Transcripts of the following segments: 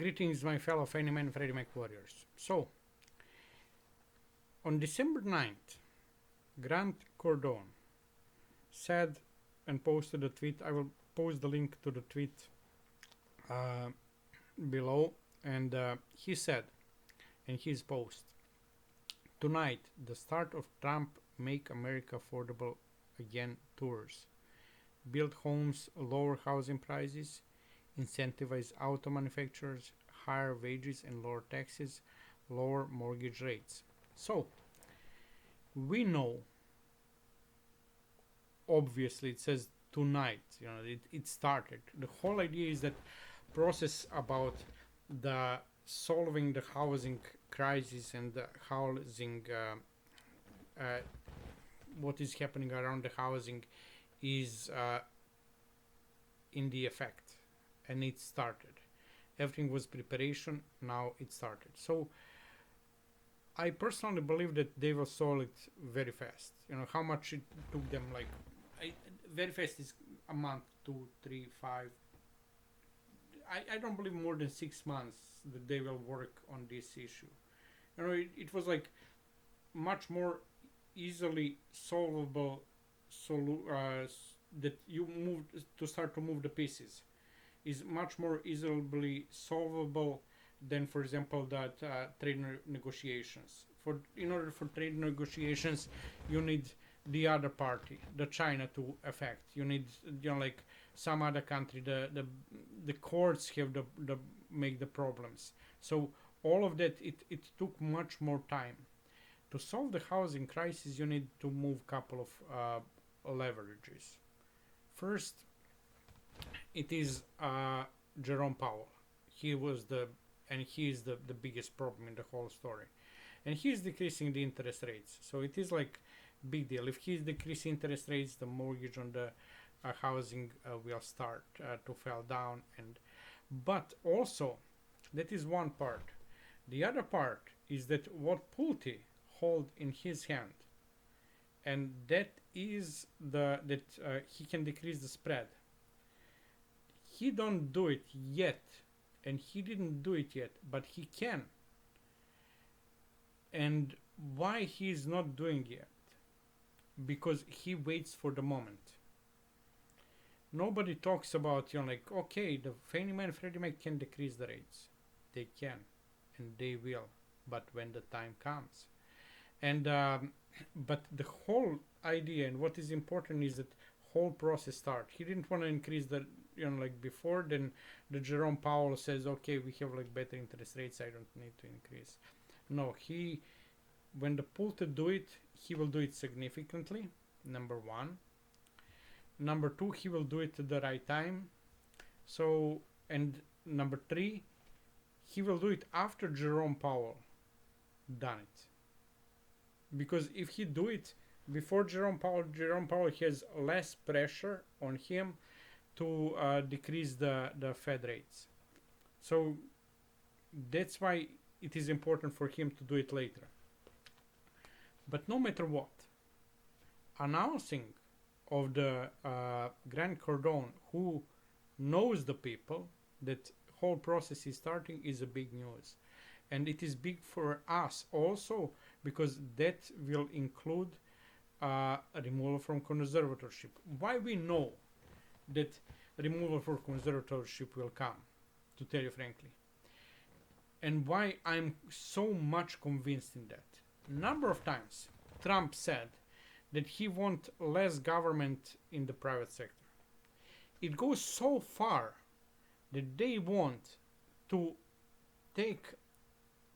Greetings, my fellow Fannie and Freddie Mac warriors. So, on December 9th, Grant Cardone said and posted a tweet. I will post the link to the tweet uh, below. And he said in his post, "Tonight, the start of Trump Make America Affordable Again tours. Build homes, lower housing prices, incentivize auto manufacturers, higher wages and lower taxes, lower mortgage rates." So, we know, obviously, it says tonight, it started. The whole idea is that process about the solving the housing crisis and the housing, what is happening around the housing is in the effect, and it started. Everything was preparation, now it started. So I personally believe that they will solve it very fast. How much it took them, like, very fast is a month, 2, 3, 5. I don't believe more than 6 months that they will work on this issue. It was like much more easily solvable that you moved to start to move the pieces is much more easily solvable than, for example, that trade negotiations. In order for trade negotiations, you need the other party, the China, to affect. You need, like some other country, the courts have the make the problems. So all of that, it took much more time. To solve the housing crisis, you need to move couple of leverages. First, it is Jerome Powell. He is the biggest problem in the whole story, and he is decreasing the interest rates. So it is like big deal. If he is decreasing interest rates, the mortgage on the housing will start to fall down. But also, that is one part. The other part is that what Pulte hold in his hand, and that is that he can decrease the spread. He don't do it yet, and he didn't do it yet, but he can. And why he is not doing it? Because he waits for the moment. Nobody talks about, like, okay, the Fannie Mae and Freddie Mac can decrease the rates. They can, and they will, but when the time comes. And but the whole idea and what is important is that whole process start. He didn't want to increase the, like before. Then the Jerome Powell says, okay, we have like better interest rates, I don't need to increase. No, when the Pulte do it, he will do it significantly. Number one. Number two, he will do it at the right time. So, and number three, he will do it after Jerome Powell done it. Because if he do it before Jerome Powell has less pressure on him to decrease the Fed rates. So that's why it is important for him to do it later. But no matter what, announcing of the Grant Cardone, who knows the people, that whole process is starting, is a big news. And it is big for us also, because that will include a removal from conservatorship. Why we know that removal from conservatorship will come, to tell you frankly, and why I'm so much convinced in that. Number of times Trump said that he wants less government in the private sector. It goes so far that they want to take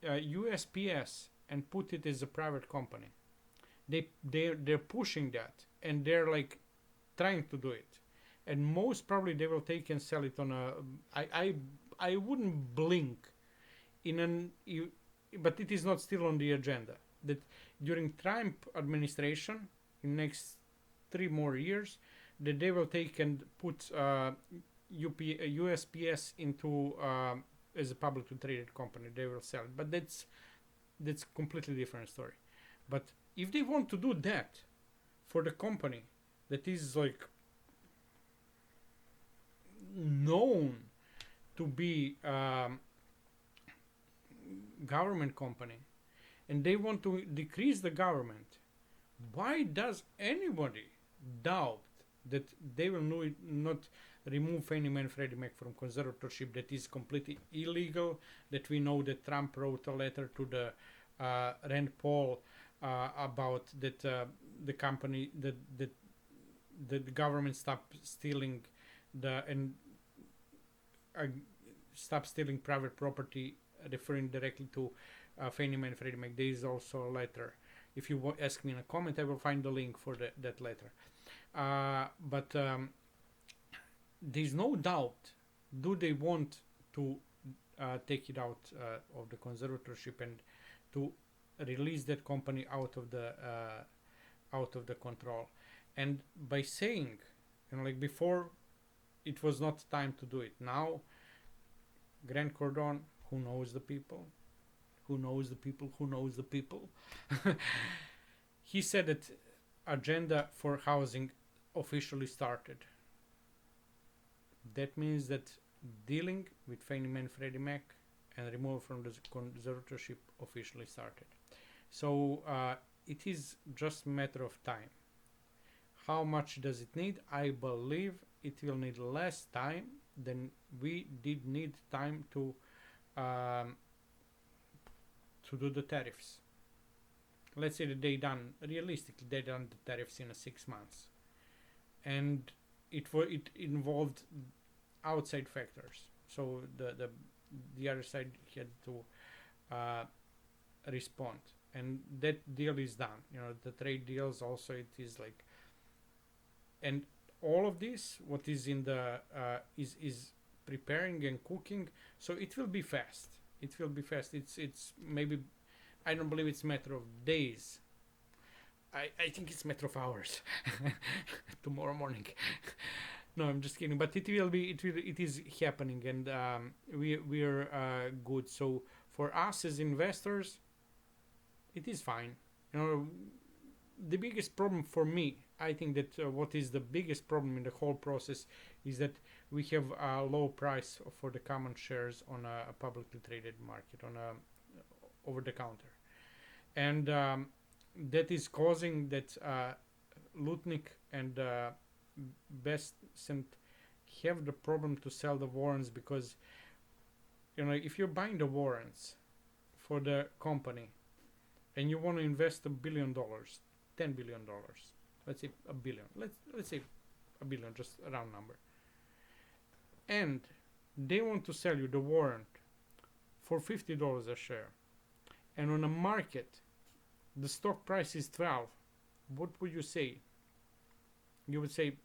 USPS and put it as a private company. They're pushing that, and they're like trying to do it, and most probably they will take and sell it on a. I wouldn't blink but it is not still on the agenda. That during Trump administration, in next 3 more years, that they will take and put USPS into as a publicly traded company. They will sell it, but that's completely different story. But if they want to do that for the company that is like known to be government company, and they want to decrease the government. Why does anybody doubt that they will not remove Fannie Mae and Freddie Mac from conservatorship? That is completely illegal. That we know that Trump wrote a letter to the Rand Paul about that the company that the government stop stealing stop stealing private property, referring directly to Fannie Mae and Freddie Mac. There is also a letter. If you ask me in a comment, I will find the link for that letter. But there's no doubt, do they want to take it out of the conservatorship and to release that company out of the control? And by saying, like before, it was not time to do it. Now, Grant Cardone, who knows the people, he said that agenda for housing officially started. That means that dealing with Fannie Mae and Freddie Mac and removal from the conservatorship officially started. So it is just a matter of time. How much does it need? I believe it will need less time than we did need time to do the tariffs. Let's say that realistically they done the tariffs in 6 months, and it involved outside factors. So the other side had to respond, and that deal is done. The trade deals also, it is like, and all of this, what is in the is preparing and cooking, so it will be fast. It's maybe, I don't believe it's a matter of days. I think it's a matter of hours. Tomorrow morning. No, I'm just kidding. But it is happening, and we are good. So for us as investors, it is fine. The biggest problem for me, I think that what is the biggest problem in the whole process is that we have a low price for the common shares on a publicly traded market, on a over the counter, and that is causing that Lutnick and Bestcent have the problem to sell the warrants, because if you're buying the warrants for the company and you want to invest $1 billion, $10 billion, let's say $1 billion, let's say $1 billion, just a round number, and they want to sell you the warrant for $50 a share, and on a market the stock price is 12, what would you say? You would say,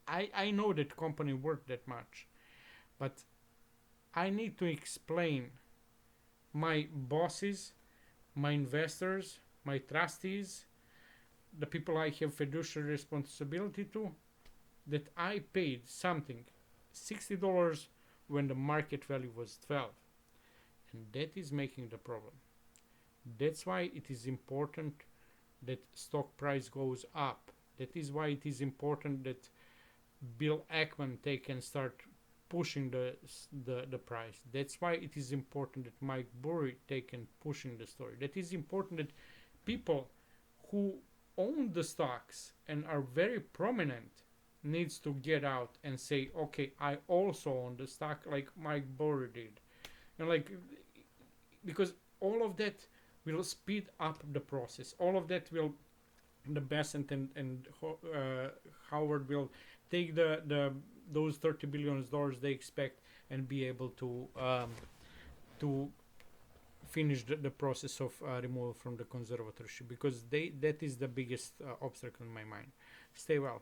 I know that company worth that much, but I need to explain my bosses, my investors, my trustees, the people I have fiduciary responsibility to, that I paid something $60 when the market value was 12, and that is making the problem. That's why it is important that stock price goes up. That is why it is important that Bill Ackman take and start pushing the price. That's why it is important that Mike Burry take and pushing the story. That is important that people who own the stocks and are very prominent needs to get out and say, okay, I also own the stock like Mike Burry did. Because all of that will speed up the process. All of that will, the Besant and Howard will take those $30 billion they expect and be able to finish the process of removal from the conservatorship, because that is the biggest obstacle in my mind. Stay well.